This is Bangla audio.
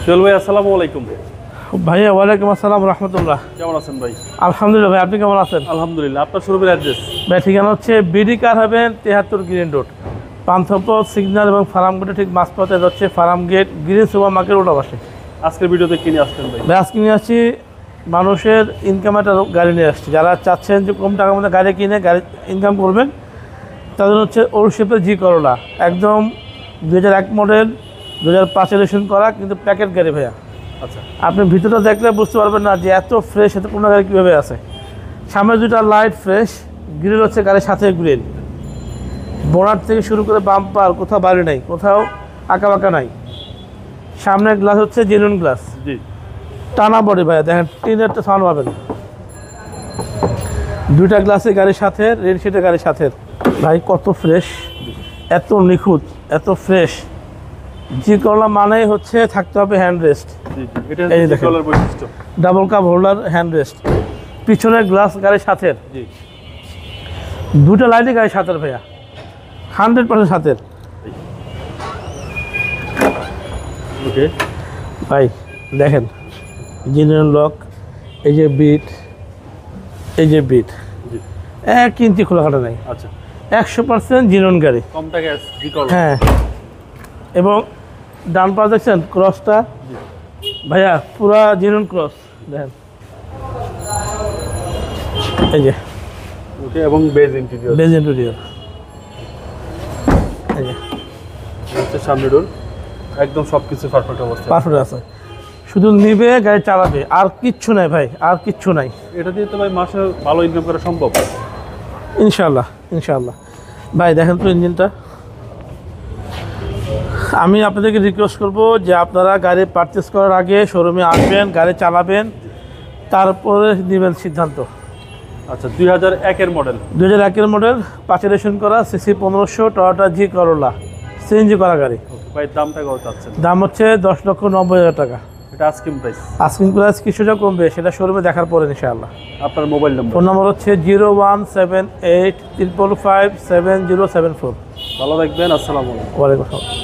সোহেল ভাই আসসালামু আলাইকুম। ভাইয়া ওয়ালাইকুম আসসালাম রহমতুল্লাহ। কেমন আছেন ভাই? আলহামদুলিল্লাহ ভাই, আপনি কেমন আছেন? আলহামদুলিল্লাহ। আপনার শোরুমের অ্যাড্রেস? ভাই ঠিকানা হচ্ছে বিডি কার হবেন 73 গ্রিন রোড, পান্থপথ সিগন্যাল এবং ফার্ম গেটের ঠিক মাঝপথে হচ্ছে ফার্ম গেট গ্রিন সুপার মার্কেট ওটা পাশে। আজকের ভিডিওতে কিনে আসছেন ভাই? ভাই আজকে নিয়ে আসছি মানুষের ইনকাম একটা গাড়ি নিয়ে আসছি। যারা চাচ্ছেন যে কম টাকার মধ্যে গাড়ি কিনে গাড়ি ইনকাম করবেন, তাদের হচ্ছে ওরশেপের জি করোলা, একদম 2001 মডেল, 2005 রেজিস্ট্রেশন করা, কিন্তু প্যাকেট গাড়ি ভাইয়া। আচ্ছা, আপনি ভিতরটা দেখলে বুঝতে পারবেন না যে এত ফ্রেশ, এত কোনো গাড়ি কীভাবে আছে। সামনে দুটা লাইট ফ্রেশ, গ্রিল হচ্ছে গাড়ির সাথে গ্রিল, বোনার থেকে শুরু করে বাম্পার কোথাও বাড়ি নাই, কোথাও আঁকা বাঁকা নাই। সামনের গ্লাস হচ্ছে জেনুইন গ্লাস, জি। টানা বডি ভাইয়া, দেখেন টিনের সাউন্ড পাবেন। দুইটা গ্লাসে গাড়ির সাথে, রেড শিটের গাড়ির সাথে। ভাই কত ফ্রেশ, এত নিখুঁত, এত ফ্রেশ। জি করলা মানেই হচ্ছে থাকতে হবে হ্যান্ড রেস্ট। এই দেখেন বৈশিষ্ট্য, double cup holder, hand rest, পিছনের গ্লাস গাড়ির সাথে, জি। দুটো লাইটই গাড়ির সাথে ভাইয়া, 100% সাথে। ওকে ভাই দেখেন জেনুইন লক, এই যে বিট, এই যে বিট, জি। 1 ইঞ্চি খোলাঘাটা নাই। আচ্ছা, 100% জেনুইন গাড়ি। কম টাকায় জি করলা। হ্যাঁ, এবং ডান পা দেখছেন ক্রসটা ভাইয়া, পুরা জেনুইন ক্রস দেখেন, এই যে ওকে, এবং বেজ ইন্টেরিয়র, বেজ ইন্টেরিয়র, এই যে হচ্ছে সামনে ডোর, একদম সবকিছু পারফেক্ট অবস্থা, পারফেক্ট আছে। শুধু নিবে, গাড়ি চালাবে, আর কিচ্ছু নাই ভাই, আর কিচ্ছু নাই। এটা দিয়ে তো ভাই মাসে ভালো ইনকাম করা সম্ভব? ইনশাল্লাহ, ইনশাল্লাহ। ভাই দেখেন তো ইঞ্জিনটা। আমি আপনাদেরকে রিকোয়েস্ট করব যে আপনারা গাড়ি পারচেস করার আগে শোরুমে আসবেন, গাড়ি চালাবেন, তারপরে নেবেন সিদ্ধান্ত। আচ্ছা, 2001 মডেল, 2001 মডেল, 5 রেজিস্ট্রেশন করা, সিসি 1500, টয়োটা জি করোলা, সিএনজি করা গাড়ি। ভাই দামটা কত চাচ্ছেন? দাম হচ্ছে 10,90,000 টাকা। এটা আস্কিং প্রাইস। আস্কিং প্রাইস কিছুটা কমবে, সেটা শোরুমে দেখার পরে ইনশাআল্লাহ। আপনার মোবাইল নাম্বার? ফোন নম্বর হচ্ছে 01785557074। ভালো থাকবেন, আসসালামু আলাইকুম। ওয়ালাইকুম আসসালাম।